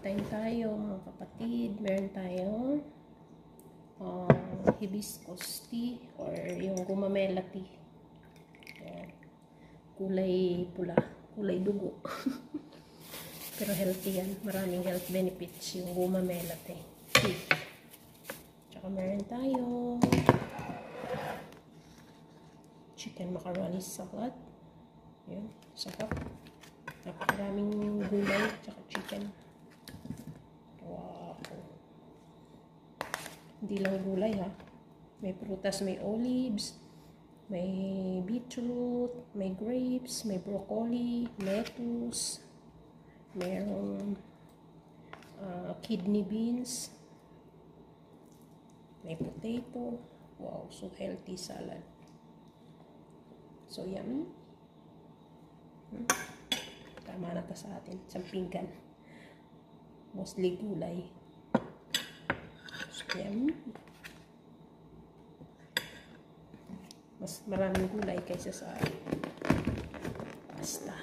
time tayo mga kapatid. Meron tayong hibiscus tea or yung gumamela tea. Kulay pula, kulay dugo. Pero healthy yan. Maraming health benefits yung gumamela tea. Tsaka meron tayong chicken macaroni salad. Yan, sarap. Napakaraming gulay tsaka chicken. Wow. Hindi lang gulay ha. May prutas, may olives, may beetroot, may grapes, may broccoli, lettuce, mayroong kidney beans, may potato. Wow, so healthy salad. So yummy. Tama na to sa atin. Isang pinggan. Mostly gulay. So yummy. Mas maraming gulay kaysa sa pasta.